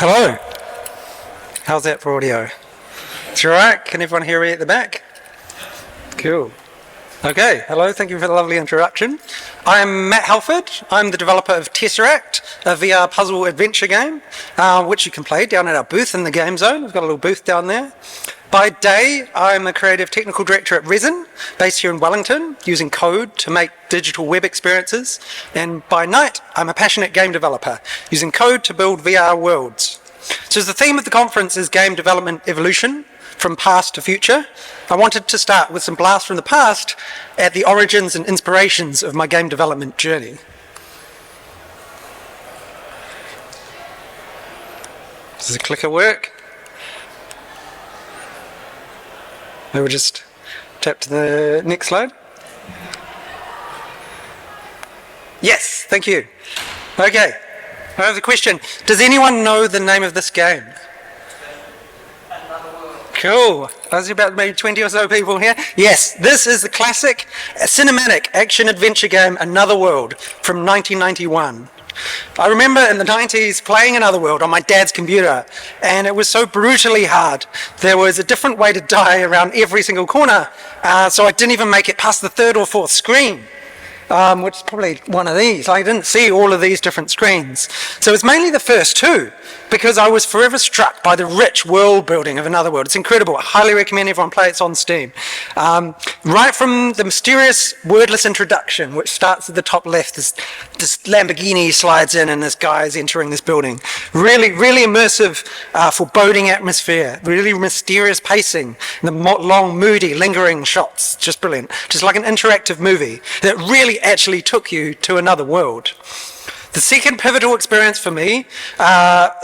Hello. How's that for audio? It's all right? Can everyone hear me at the back? Cool. Okay, hello, thank you for the lovely introduction. I'm Matt Halford. I'm the developer of Tesseract, a VR puzzle adventure game, which you can play down at our booth in the game zone. We've got a little booth down there. By day, I'm the creative technical director at Resin, based here in Wellington, using code to make digital web experiences. And by night, I'm a passionate game developer, using code to build VR worlds. So as the theme of the conference is game development evolution, from past to future, I wanted to start with some blasts from the past at the origins and inspirations of my game development journey. Does the clicker work? Maybe we'll just tap to the next slide. Yes, thank you. Okay, I have the question. Does anyone know the name of this game? Cool. There's about maybe 20 or so people here. Yes, this is the classic cinematic action adventure game Another World from 1991. I remember in the 90s playing Another World on my dad's computer, and it was so brutally hard. There was a different way to die around every single corner, so I didn't even make it past the third or fourth screen. Which is probably one of these. I didn't see all of these different screens. So it's mainly the first two, because I was forever struck by the rich world building of Another World. It's incredible. I highly recommend everyone play it. It's on Steam. Right from the mysterious wordless introduction, which starts at the top left, this Lamborghini slides in and this guy is entering this building. Really, really immersive, foreboding atmosphere, really mysterious pacing, the long, moody, lingering shots. Just brilliant. Just like an interactive movie that really actually took you to another world. The second pivotal experience for me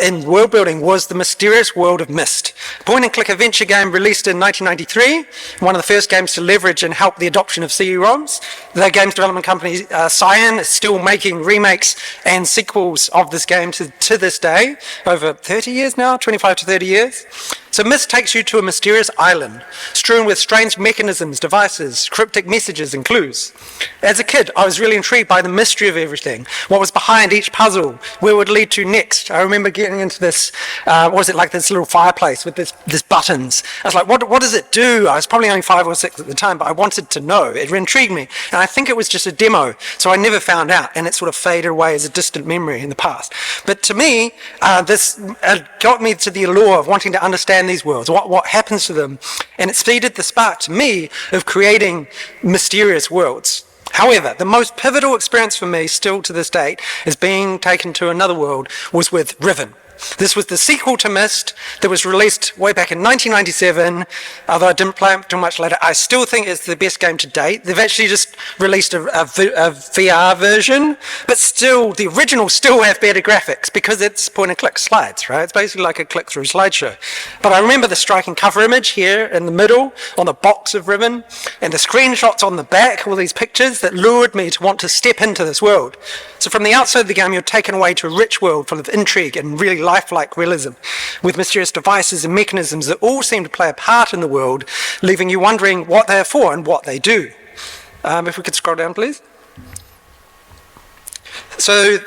in world building was the mysterious world of Myst. Point-and-click adventure game released in 1993, one of the first games to leverage and help the adoption of CD-ROMs. The games development company Cyan is still making remakes and sequels of this game to this day, over 30 years now, 25 to 30 years. So Myst takes you to a mysterious island, strewn with strange mechanisms, devices, cryptic messages and clues. As a kid, I was really intrigued by the mystery of everything, what was behind each puzzle, where it would lead to next. I remember getting into this, this little fireplace with this buttons. I was like, what does it do? I was probably only 5 or 6 at the time, but I wanted to know. It intrigued me. And I think it was just a demo, so I never found out, and it sort of faded away as a distant memory in the past. But to me, this got me to the allure of wanting to understand these worlds, what happens to them, and it seeded the spark to me of creating mysterious worlds. However, the most pivotal experience for me still to this date is being taken to another world was with Riven. This was the sequel to Myst that was released way back in 1997, although I didn't play it too much later. I still think it's the best game to date. They've actually just released a VR version, but still, the original still have better graphics because it's point-and-click slides, right? It's basically like a click-through slideshow. But I remember the striking cover image here in the middle on the box of Riven, and the screenshots on the back, all these pictures that lured me to want to step into this world. So from the outside of the game, you're taken away to a rich world full of intrigue and really lifelike realism, with mysterious devices and mechanisms that all seem to play a part in the world, leaving you wondering what they're for and what they do. If we could scroll down, please. So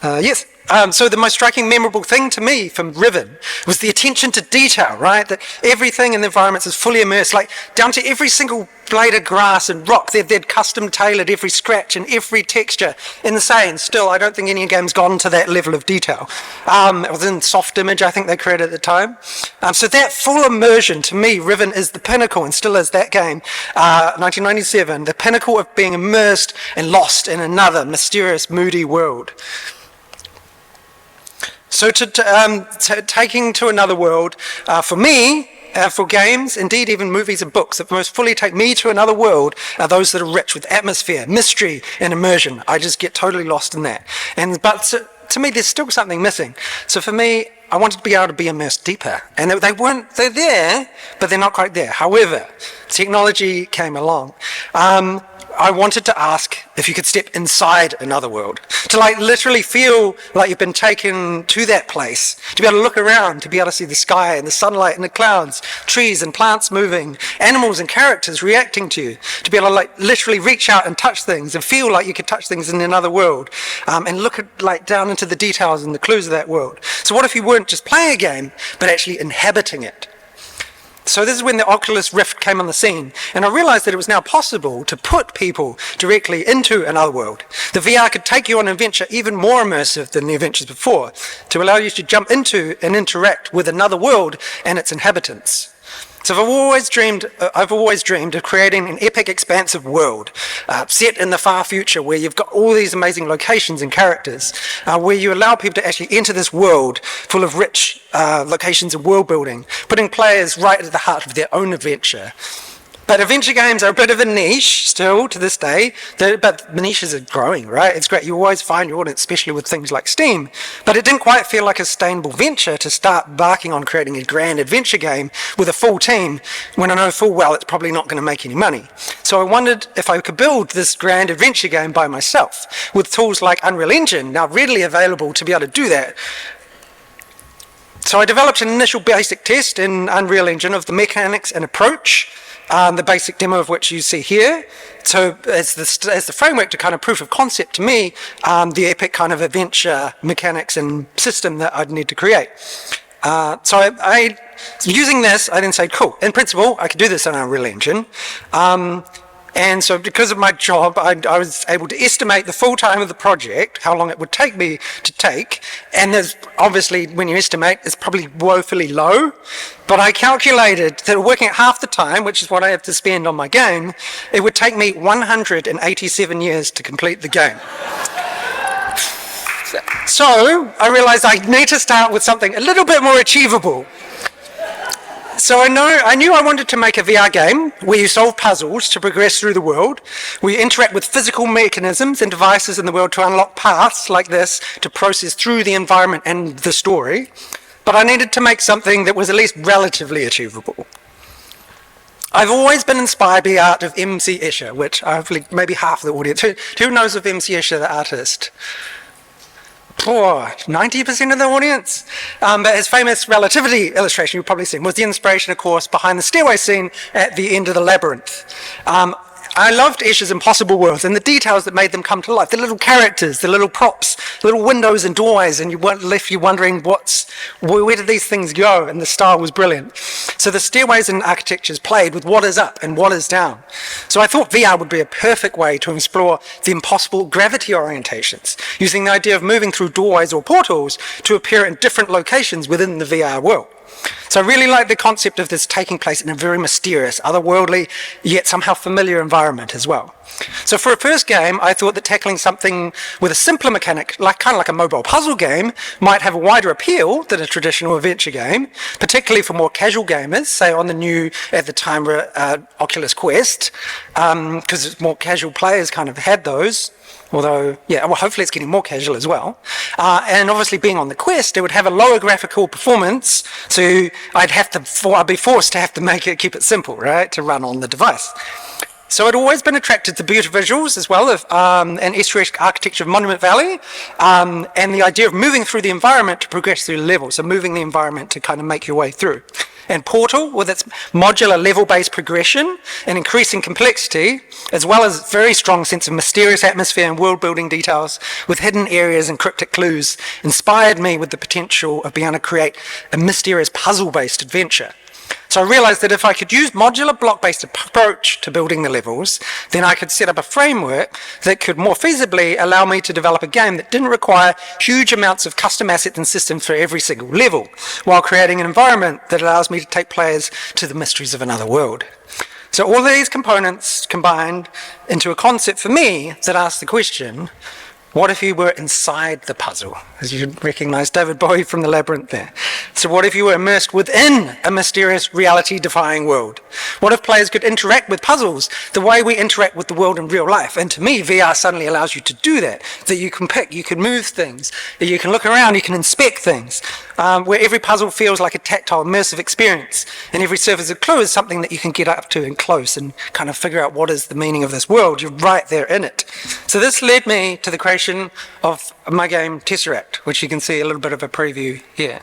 yes. So the most striking, memorable thing to me from Riven was the attention to detail, right? That everything in the environments is fully immersed, like down to every single blade of grass and rock. They'd custom tailored every scratch and every texture. Insane. Still, I don't think any game's gone to that level of detail. It was in soft image, I think they created at the time. So that full immersion, to me, Riven is the pinnacle, and still is that game, 1997, the pinnacle of being immersed and lost in another mysterious, moody world. So taking to another world, for me, for games, indeed even movies and books that most fully take me to another world are those that are rich with atmosphere, mystery and immersion. I just get totally lost in that. But to me, there's still something missing. So for me, I wanted to be able to be immersed deeper. And they're there, but they're not quite there. However, technology came along. I wanted to ask if you could step inside another world, to like literally feel like you've been taken to that place, to be able to look around, to be able to see the sky and the sunlight and the clouds, trees and plants moving, animals and characters reacting to you, to be able to like literally reach out and touch things and feel like you could touch things in another world, and look at like down into the details and the clues of that world. So what if you weren't just playing a game, but actually inhabiting it? So this is when the Oculus Rift came on the scene, and I realized that it was now possible to put people directly into another world. The VR could take you on an adventure even more immersive than the adventures before, to allow you to jump into and interact with another world and its inhabitants. So I've always dreamed of creating an epic, expansive world set in the far future, where you've got all these amazing locations and characters, where you allow people to actually enter this world full of rich locations and world building, putting players right at the heart of their own adventure. But adventure games are a bit of a niche still to this day, but the niches are growing, right? It's great. You always find your audience, especially with things like Steam. But it didn't quite feel like a sustainable venture to start embarking on creating a grand adventure game with a full team, when I know full well it's probably not going to make any money. So I wondered if I could build this grand adventure game by myself, with tools like Unreal Engine now readily available to be able to do that. So I developed an initial basic test in Unreal Engine of the mechanics and approach, the basic demo of which you see here. So as the framework to kind of proof of concept to me, the epic kind of adventure mechanics and system that I'd need to create. So using this, I then said, cool, in principle, I could do this in Unreal Engine. And so because of my job, I was able to estimate the full time of the project, how long it would take me to take. And there's obviously, when you estimate, it's probably woefully low. But I calculated that working at half the time, which is what I have to spend on my game, it would take me 187 years to complete the game. So I realized I need to start with something a little bit more achievable. So I knew I wanted to make a VR game where you solve puzzles to progress through the world, where you interact with physical mechanisms and devices in the world to unlock paths like this to process through the environment and the story. But I needed to make something that was at least relatively achievable. I've always been inspired by the art of M.C. Escher, which hopefully maybe half the audience. Who knows of M.C. Escher, the artist? 90% of the audience. But his famous relativity illustration, you've probably seen, was the inspiration, of course, behind the stairway scene at the end of the labyrinth. I loved Escher's impossible worlds and the details that made them come to life. The little characters, the little props, the little windows and doorways, and you left you wondering where did these things go? And the style was brilliant. So the stairways and architectures played with what is up and what is down. So I thought VR would be a perfect way to explore the impossible gravity orientations, using the idea of moving through doorways or portals to appear in different locations within the VR world. So I really like the concept of this taking place in a very mysterious, otherworldly, yet somehow familiar environment as well. So for a first game, I thought that tackling something with a simpler mechanic, kind of like a mobile puzzle game, might have a wider appeal than a traditional adventure game, particularly for more casual gamers, say on the new, at the time, Oculus Quest, because more casual players kind of had those. Although, yeah, well, hopefully it's getting more casual as well. And obviously being on the Quest, it would have a lower graphical performance, so I'd be forced to have to keep it simple, right, to run on the device. So I'd always been attracted to beautiful visuals as well, of an estuary architecture of Monument Valley, and the idea of moving through the environment to progress through the level, so moving the environment to kind of make your way through. And Portal, with its modular level-based progression and increasing complexity, as well as very strong sense of mysterious atmosphere and world-building details with hidden areas and cryptic clues, inspired me with the potential of being able to create a mysterious puzzle-based adventure. So I realized that if I could use modular block-based approach to building the levels, then I could set up a framework that could more feasibly allow me to develop a game that didn't require huge amounts of custom assets and systems for every single level, while creating an environment that allows me to take players to the mysteries of another world. So all of these components combined into a concept for me that asks the question, What if you were inside the puzzle? As you recognize David Bowie from The Labyrinth there. So what if you were immersed within a mysterious reality-defying world? What if players could interact with puzzles the way we interact with the world in real life? And to me, VR suddenly allows you to do that. That you can pick, you can move things, you can look around, you can inspect things. Where every puzzle feels like a tactile, immersive experience. And every surface of clue is something that you can get up to and close and kind of figure out what is the meaning of this world. You're right there in it. So this led me to the creation of my game Tesseract, which you can see a little bit of a preview here.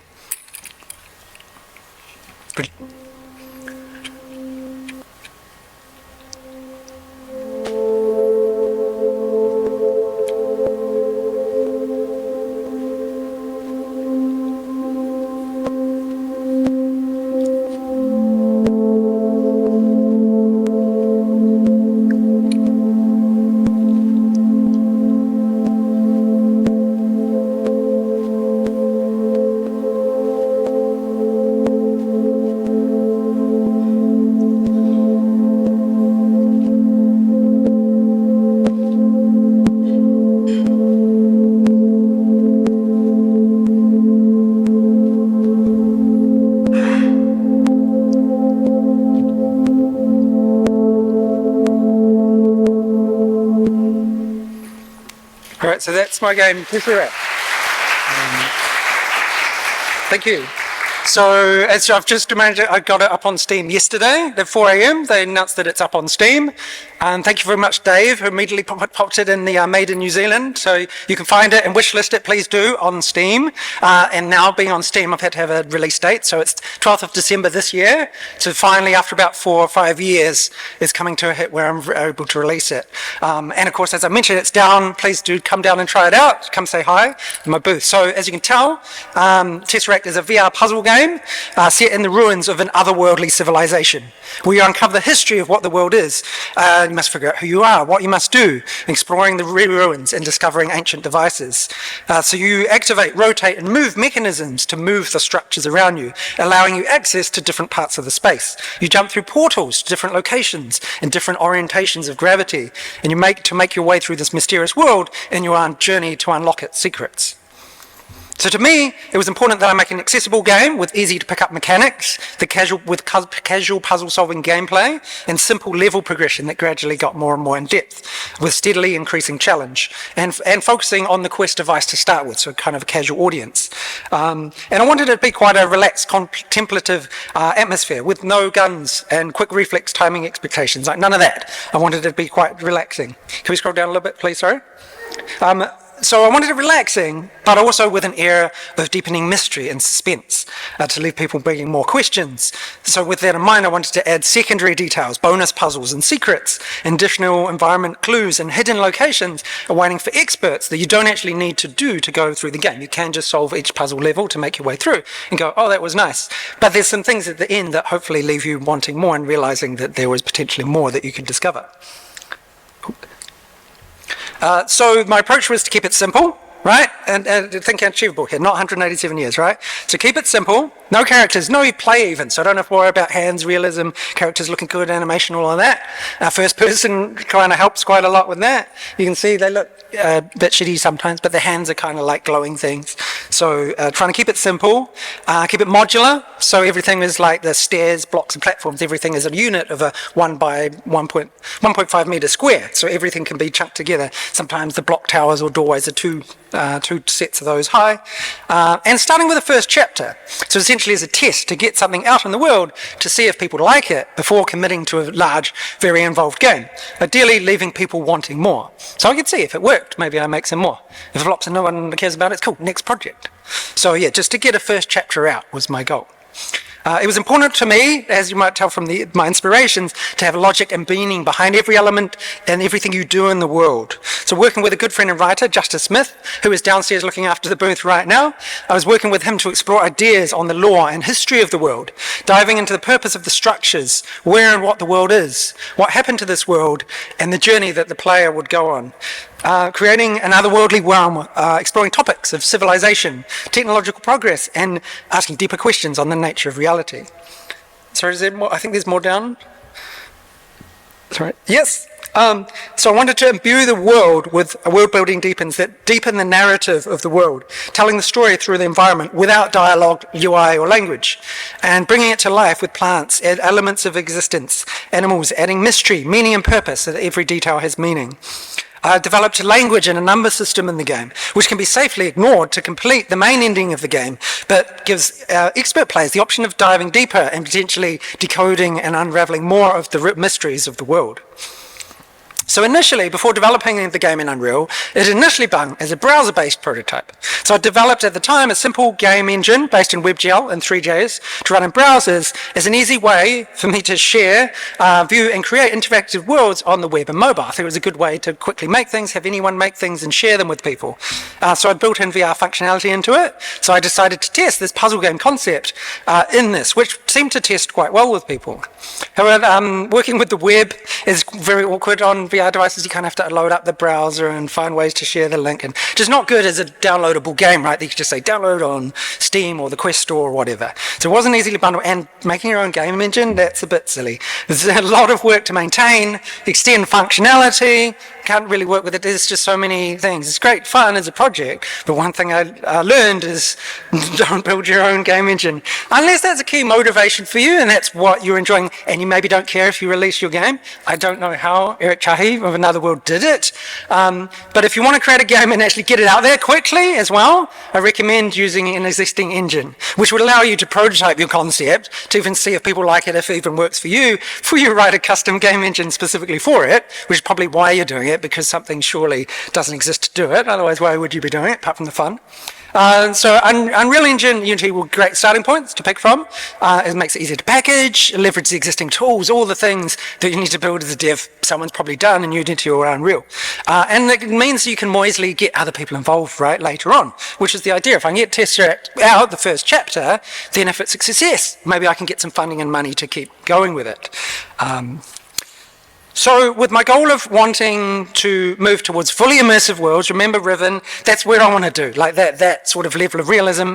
Alright, so that's my game, Tesseract. Thank you. So, as I've just managed, I got it up on Steam yesterday at 4 a.m. They announced that it's up on Steam. And thank you very much, Dave, who immediately popped it in the Made in New Zealand. So you can find it and wishlist it, please do, on Steam. And now being on Steam, I've had to have a release date. So it's 12th of December this year. So finally, after about 4 or 5 years, it's coming to a hit where I'm able to release it. And of course, as I mentioned, it's down. Please do come down and try it out. Come say hi in my booth. So as you can tell, Tesseract is a VR puzzle game set in the ruins of an otherworldly civilization, where you uncover the history of what the world is. You must figure out who you are, what you must do, exploring the ruins and discovering ancient devices. So you activate, rotate and move mechanisms to move the structures around you, allowing you access to different parts of the space. You jump through portals to different locations and different orientations of gravity, and you make your way through this mysterious world in your journey to unlock its secrets. So to me, it was important that I make an accessible game with easy to pick up mechanics, with casual puzzle solving gameplay, and simple level progression that gradually got more and more in depth, with steadily increasing challenge, and focusing on the Quest device to start with, so kind of a casual audience. And I wanted it to be quite a relaxed, contemplative atmosphere with no guns and quick reflex timing expectations, like none of that. I wanted it to be quite relaxing. Can we scroll down a little bit, please? Sorry. So I wanted it relaxing, but also with an air of deepening mystery and suspense to leave people begging more questions. So with that in mind, I wanted to add secondary details, bonus puzzles and secrets, additional environment clues and hidden locations awaiting for experts that you don't actually need to do to go through the game. You can just solve each puzzle level to make your way through and go, oh, that was nice. But there's some things at the end that hopefully leave you wanting more and realizing that there was potentially more that you could discover. So my approach was to keep it simple, right? And think achievable here, not 187 years, right? So keep it simple, no characters, no play even, so I don't have to worry about hands, realism, characters looking good, animation, all of that. First person kind of helps quite a lot with that. You can see they look a bit shitty sometimes, but the hands are kind of like glowing things. So trying to keep it simple, keep it modular, so everything is like the stairs, blocks and platforms, everything is a unit of a 1 by 1.5 meter square, so everything can be chunked together. Sometimes the block towers or doorways are two sets of those high. And starting with the first chapter, so essentially as a test to get something out in the world to see if people like it before committing to a large, very involved game. Ideally leaving people wanting more. So I could see if it worked, maybe I make some more. If it flops and no one cares about it, it's cool, next project. So yeah, just to get a first chapter out was my goal. It was important to me, as you might tell from my inspirations, to have logic and meaning behind every element and everything you do in the world. So working with a good friend and writer, Justice Smith, who is downstairs looking after the booth right now, I was working with him to explore ideas on the lore and history of the world, diving into the purpose of the structures, where and what the world is, what happened to this world, and the journey that the player would go on. Creating an otherworldly realm, exploring topics of civilization, technological progress, and asking deeper questions on the nature of reality. Sorry, is there more? I think there's more down. Sorry. Yes. So I wanted to imbue the world with a world building deepens that deepen the narrative of the world, telling the story through the environment without dialogue, UI, or language, and bringing it to life with plants, elements of existence, animals, adding mystery, meaning, and purpose so that every detail has meaning. I developed a language and a number system in the game, which can be safely ignored to complete the main ending of the game, but gives expert players the option of diving deeper and potentially decoding and unraveling more of the mysteries of the world. So initially, before developing the game in Unreal, it initially began as a browser-based prototype. So I developed at the time a simple game engine based in WebGL and 3JS to run in browsers as an easy way for me to share, view and create interactive worlds on the web and mobile. I think it was a good way to quickly make things, have anyone make things and share them with people. So I built in VR functionality into it. So I decided to test this puzzle game concept in this, which seemed to test quite well with people. However, working with the web is very awkward on VR devices. You kind of have to load up the browser and find ways to share the link, and just not good as a downloadable game, right? You could just say download on Steam or the Quest Store or whatever. So it wasn't easily bundled, and making your own game engine, that's a bit silly. There's a lot of work to maintain, extend functionality, can't really work with it. There's just so many things. It's great fun as a project, but one thing I learned is don't build your own game engine unless that's a key motivation for you and that's what you're enjoying, and you maybe don't care if you release your game. I don't know how Eric Chahi of Another World did it, but if you want to create a game and actually get it out there quickly as well, I recommend using an existing engine, which would allow you to prototype your concept, to even see if people like it, if it even works for you, before you write a custom game engine specifically for it, which is probably why you're doing it, because something surely doesn't exist to do it. Otherwise, why would you be doing it, apart from the fun? So Unreal Engine, Unity were great starting points to pick from. It makes it easier to package, leverage the existing tools, all the things that you need to build as a dev, someone's probably done in Unity or Unreal. And it means you can more easily get other people involved, right, later on, which is the idea. If I can get Tesseract out, the first chapter, then if it's a success, maybe I can get some funding and money to keep going with it. So with my goal of wanting to move towards fully immersive worlds, remember Riven, that's where I want to do, like that sort of level of realism.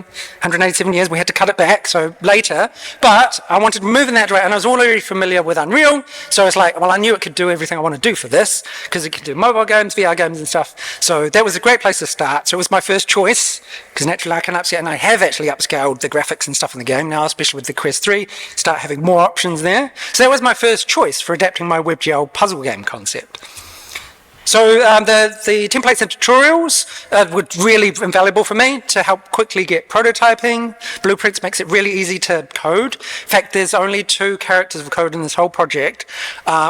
187 years, we had to cut it back, so later, but I wanted to move in that direction, and I was already familiar with Unreal, so it's like, well, I knew it could do everything I want to do for this, because it can do mobile games, VR games and stuff, so that was a great place to start. So it was my first choice, because naturally I can upscale, and I have actually upscaled the graphics and stuff in the game now, especially with the Quest 3, start having more options there. So that was my first choice for adapting my WebGL puzzle game concept. So the templates and tutorials were really invaluable for me to help quickly get prototyping. Blueprints makes it really easy to code. In fact, there's only 2 characters of code in this whole project,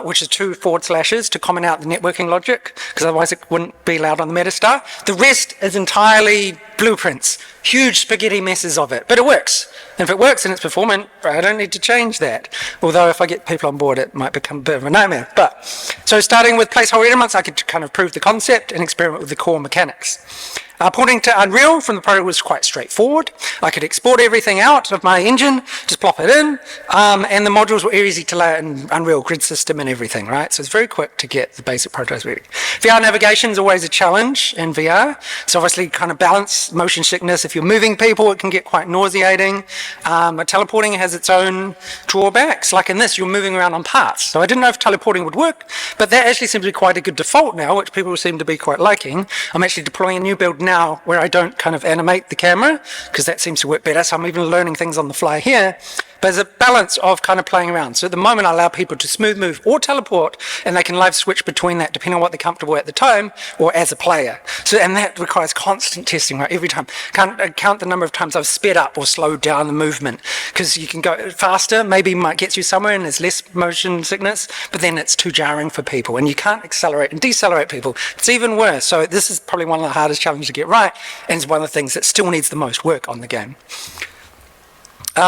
which is 2 // to comment out the networking logic, because otherwise it wouldn't be allowed on the metastar. The rest is entirely blueprints, huge spaghetti messes of it, but it works. And if it works and it's performant, I don't need to change that. Although if I get people on board, it might become a bit of a nightmare. But so starting with placeholder elements, I could kind of prove the concept and experiment with the core mechanics. Porting to Unreal from the prototype was quite straightforward. I could export everything out of my engine, just plop it in, and the modules were easy to lay in Unreal grid system and everything, right? So it's very quick to get the basic prototypes ready. VR navigation is always a challenge in VR. So obviously kind of balance motion sickness. If you're moving people, it can get quite nauseating. But teleporting has its own drawbacks. Like in this, you're moving around on paths. So I didn't know if teleporting would work, but that actually seems to be quite a good default now, which people seem to be quite liking. I'm actually deploying a new build now where I don't kind of animate the camera, because that seems to work better. So I'm even learning things on the fly here. But there's a balance of kind of playing around. So at the moment I allow people to smooth move or teleport, and they can live switch between that depending on what they're comfortable at the time or as a player. So, and that requires constant testing, right? Every time. Can't count the number of times I've sped up or slowed down the movement, because you can go faster, maybe might get you somewhere and there's less motion sickness, but then it's too jarring for people, and you can't accelerate and decelerate people. It's even worse. So this is probably one of the hardest challenges to get right, and it's one of the things that still needs the most work on the game.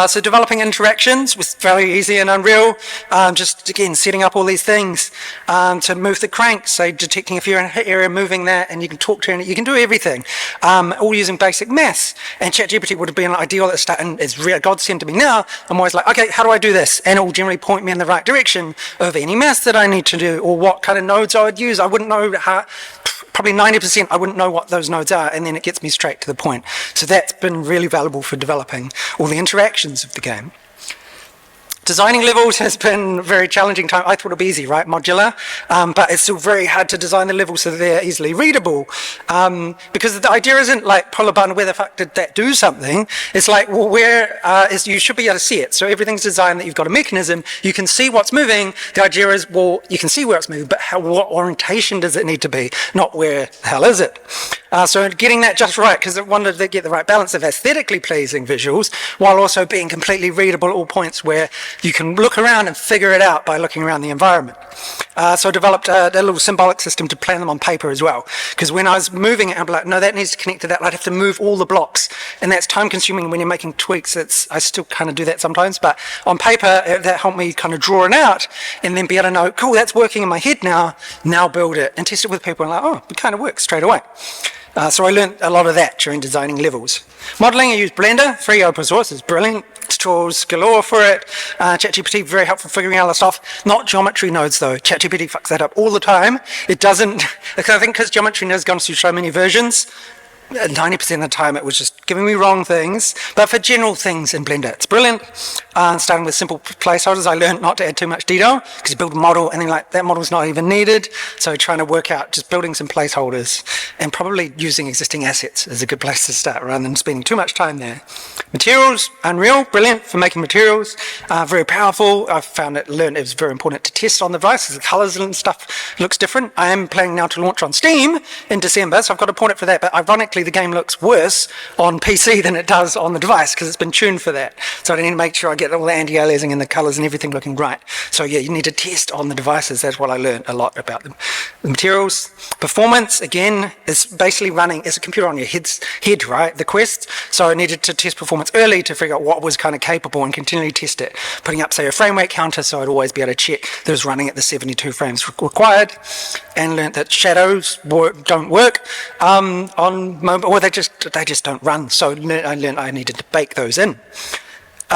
So developing interactions was very easy in Unreal, just again setting up all these things to move the crank, so detecting if you're in a hit area, moving that, and you can talk to it, you can do everything, all using basic maths. And ChatGPT would have been ideal at the start, and it's real godsend to me now. I'm always like, okay, how do I do this? And it will generally point me in the right direction of any maths that I need to do, or what kind of nodes I would use. I wouldn't know how, probably 90% I wouldn't know what those nodes are, and then it gets me straight to the point. So that's been really valuable for developing all the interactions of the game. Designing levels has been a very challenging time. I thought it'd be easy, right? Modular, but it's still very hard to design the levels so that they're easily readable. Because the idea isn't like pull a button, where the fuck did that do something? It's like, well, you should be able to see it. So everything's designed that you've got a mechanism, you can see what's moving. The idea is, well, you can see where it's moving, but what orientation does it need to be? Not where the hell is it? So getting that just right, because I wanted to get the right balance of aesthetically pleasing visuals while also being completely readable at all points, where you can look around and figure it out by looking around the environment. So I developed a little symbolic system to plan them on paper as well, because when I was moving it, I'd be like, no, that needs to connect to that. I'd have to move all the blocks, and that's time consuming when you're making tweaks. I still kind of do that sometimes, but on paper, that helped me kind of draw it out and then be able to know, cool, that's working in my head now build it and test it with people, and like, oh, it kind of works straight away. So I learned a lot of that during designing levels. Modeling, I use Blender, free open source, it's brilliant. Tutorials galore for it. ChatGPT, very helpful figuring out the stuff. Not geometry nodes though. ChatGPT fucks that up all the time. It doesn't, I think because geometry nodes gone through so many versions, 90% of the time it was just giving me wrong things, but for general things in Blender it's brilliant. Starting with simple placeholders, I learned not to add too much detail, because you build a model and then like that model's not even needed, so trying to work out just building some placeholders and probably using existing assets is a good place to start rather than spending too much time there. Materials, Unreal, brilliant for making materials, very powerful. I learned it was very important to test on the device because the colors and stuff looks different. I am planning now to launch on Steam in December, so I've got to point it for that, but ironically the game looks worse on PC than it does on the device because it's been tuned for that. So I need to make sure I get all the anti-aliasing and the colors and everything looking right. So yeah, you need to test on the devices. That's what I learned a lot about them. The materials. Performance, again, is basically running as a computer on your head, right? The Quest. So I needed to test performance early to figure out what was kind of capable and continually test it. Putting up, say, a frame rate counter so I'd always be able to check that it was running at the 72 frames required, and learned that shadows don't work on mobile, or they just don't run. So I learned I needed to bake those in.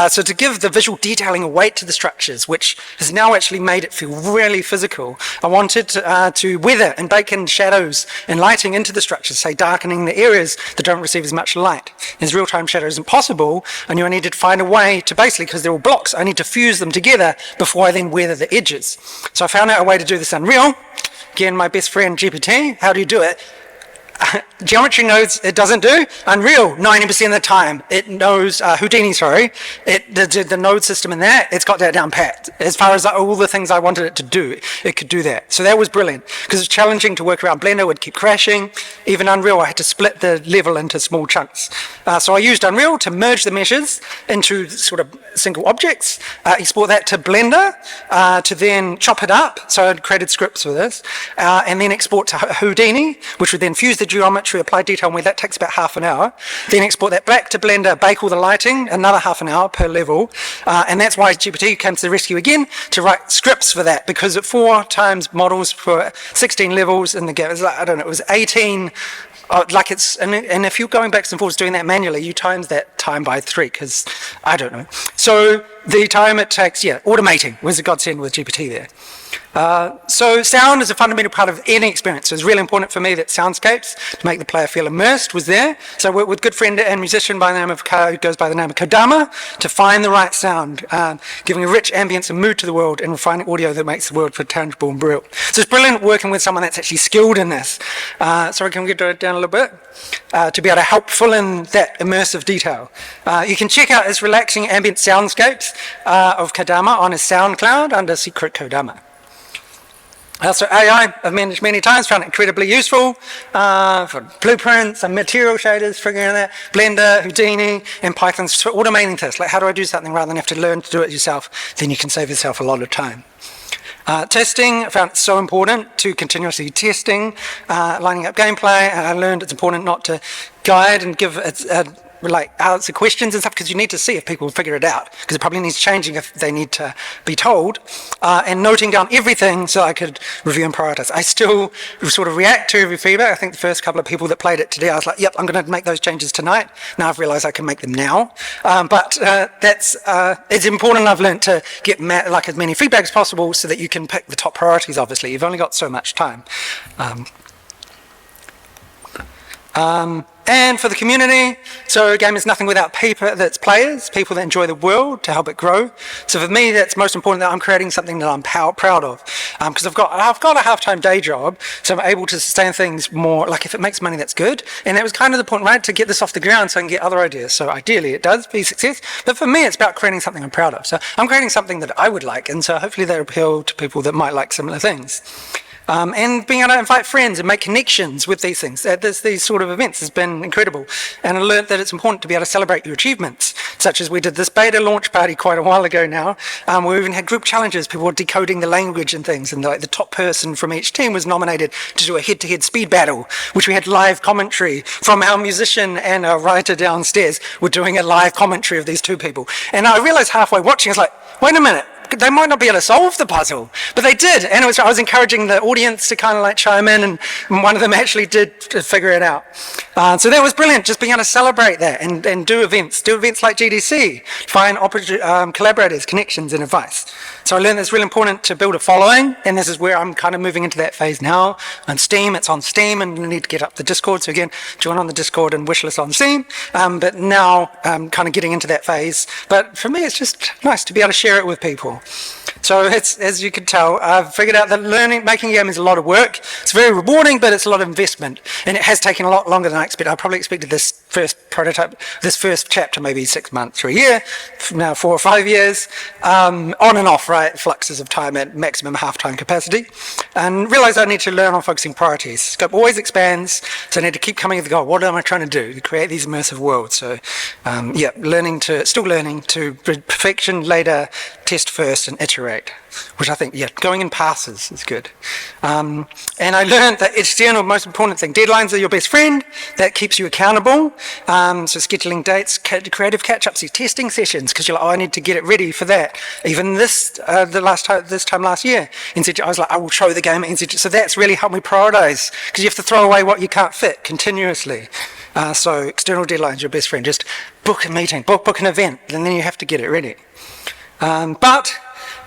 So to give the visual detailing a weight to the structures, which has now actually made it feel really physical, I wanted to weather and bake in shadows and lighting into the structures, say darkening the areas that don't receive as much light. As real-time shadow isn't possible, I knew I needed to find a way to basically, because they're all blocks, I need to fuse them together before I then weather the edges. So I found out a way to do this in Unreal. Again, my best friend GPT, how do you do it? Geometry nodes, it doesn't do. Unreal, 90% of the time. It knows, Houdini, sorry. The node system in there, it's got that down pat. As far as all the things I wanted it to do, it could do that. So that was brilliant, because it's challenging to work around. Blender would keep crashing. Even Unreal, I had to split the level into small chunks. So I used Unreal to merge the meshes into sort of single objects, export that to Blender, to then chop it up. So I'd created scripts for this, and then export to Houdini, which would then fuse the geometry, apply detail on where that takes about half an hour, then export that back to Blender, bake all the lighting, another half an hour per level, and that's why GPT came to the rescue again to write scripts for that, because at 4 times models for 16 levels, and it was like, I don't know, it was 18. And if you're going back and forth doing that manually, you times that time by 3, because I don't know. So the time it takes, automating was a godsend with GPT there. So sound is a fundamental part of any experience. So it's really important for me that soundscapes, to make the player feel immersed, was there. So I worked with good friend and musician by the name of who goes by the name of Kodama to find the right sound, giving a rich ambience and mood to the world, and refining audio that makes the world feel tangible and real. So it's brilliant working with someone that's actually skilled in this. Sorry, can we get it down a little bit? To be able to help fill in that immersive detail. You can check out his relaxing ambient soundscapes of Kodama on his SoundCloud under Secret Kodama. So AI, I've managed many times, found it incredibly useful for blueprints and material shaders, figuring that, Blender, Houdini, and Python for automating tests. Like, how do I do something rather than have to learn to do it yourself? Then you can save yourself a lot of time. Testing, I found it so important to continuously testing, lining up gameplay, and I learned it's important not to guide and give answer questions and stuff, because you need to see if people figure it out, because it probably needs changing if they need to be told, and noting down everything so I could review and prioritize. I still sort of react to every feedback. I think the first couple of people that played it today, I was like, yep, I'm going to make those changes tonight. Now I've realized I can make them now, but it's important. I've learned to get as many feedback as possible so that you can pick the top priorities. Obviously you've only got so much time. And for the community, so a game is nothing without people that's players, people that enjoy the world to help it grow. So for me, that's most important, that I'm creating something that I'm proud of. Because I've got a half-time day job, so I'm able to sustain things more, like if it makes money, that's good. And that was kind of the point, right, to get this off the ground so I can get other ideas. So ideally it does be success, but for me, it's about creating something I'm proud of. So I'm creating something that I would like, and so hopefully they appeal to people that might like similar things. And being able to invite friends and make connections with these things, these sort of events has been incredible. And I learned that it's important to be able to celebrate your achievements, such as we did this beta launch party quite a while ago now. We even had group challenges, people were decoding the language and things, and the top person from each team was nominated to do a head-to-head speed battle, which we had live commentary from our musician and our writer downstairs. We're doing a live commentary of these two people. And I realized halfway watching, I was like, wait a minute, they might not be able to solve the puzzle, but they did. And I was encouraging the audience to kind of like chime in, and one of them actually did figure it out. So that was brilliant, just being able to celebrate that and do events like GDC, find collaborators, connections and advice. So I learned that it's really important to build a following, and this is where I'm kind of moving into that phase now. On Steam, it's on Steam, and you need to get up the Discord. So again, join on the Discord and wishlist on Steam. But now I'm kind of getting into that phase. But for me, it's just nice to be able to share it with people. So it's, as you can tell, I've figured out that making a game is a lot of work. It's very rewarding, but it's a lot of investment. And it has taken a lot longer than I expected. I probably expected this first prototype, this first chapter, maybe 6 months or a year, now 4 or 5 years, on and off, right? Fluxes of time at maximum half-time capacity. And realized I need to learn on focusing priorities. Scope always expands, so I need to keep coming with the goal. What am I trying to do? To create these immersive worlds. So, yeah, still learning to perfection later, test first, and iterate, which I think, yeah, going in passes is good. And I learned that it's the most important thing. Deadlines are your best friend. That keeps you accountable. So scheduling dates, creative catch-ups, your testing sessions, because you're like, oh, I need to get it ready for that. Even this time last year, NZG, I was like, I will show the game at NZG. So that's really helped me prioritize, because you have to throw away what you can't fit continuously. So external deadlines, your best friend. Just book a meeting, book an event, and then you have to get it ready. But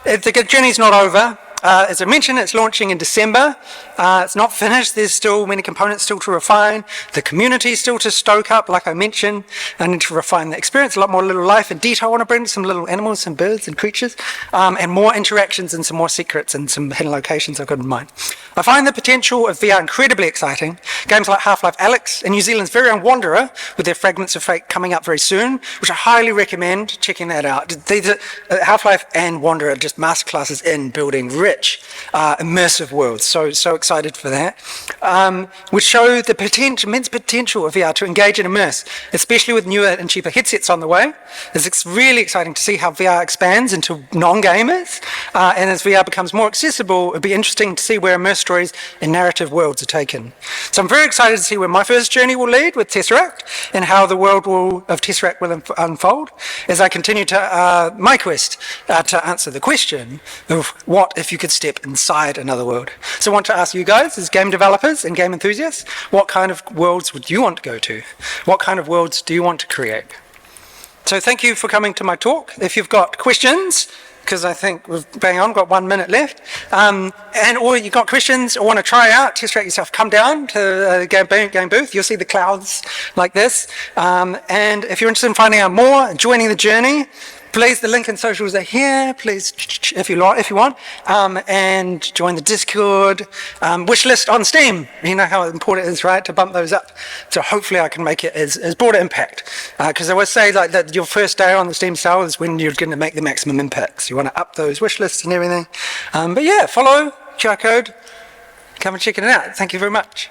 the journey's not over. As I mentioned, it's launching in December. It's not finished. There's still many components still to refine. The community still to stoke up, like I mentioned. I need to refine the experience, a lot more little life and detail. I want to bring some little animals, some birds and creatures, and more interactions and some more secrets and some hidden locations I've got in mind. I find the potential of VR incredibly exciting. Games like Half-Life Alyx and New Zealand's very own Wanderer, with their Fragments of Fate coming up very soon, which I highly recommend checking that out. Half-Life and Wanderer are just masterclasses in building rich, immersive worlds. So excited for that. Which show the immense potential of VR to engage and immerse, especially with newer and cheaper headsets on the way. It's really exciting to see how VR expands into non-gamers, and as VR becomes more accessible, it'll be interesting to see where immersive stories and narrative worlds are taken. So I'm very excited to see where my first journey will lead with Tesseract, and how the world of Tesseract will unfold as I continue to my quest to answer the question of what if you could step inside another world. So I want to ask you guys, as game developers and game enthusiasts, what kind of worlds would you want to go to? What kind of worlds do you want to create? So thank you for coming to my talk. If you've got questions, because I think we've got 1 minute left, or you've got questions or want to try out, Tesseract yourself, come down to the game booth. You'll see the clouds like this. And if you're interested in finding out more and joining the journey, please, the link and socials are here. Please, if you want, and join the Discord. Wishlist on Steam. You know how important it is, right, to bump those up. So hopefully I can make it as broad impact. Because I always say like that your first day on the Steam sale is when you're going to make the maximum impact. So you want to up those wish lists and everything. But yeah, follow QR code. Come and check it out. Thank you very much.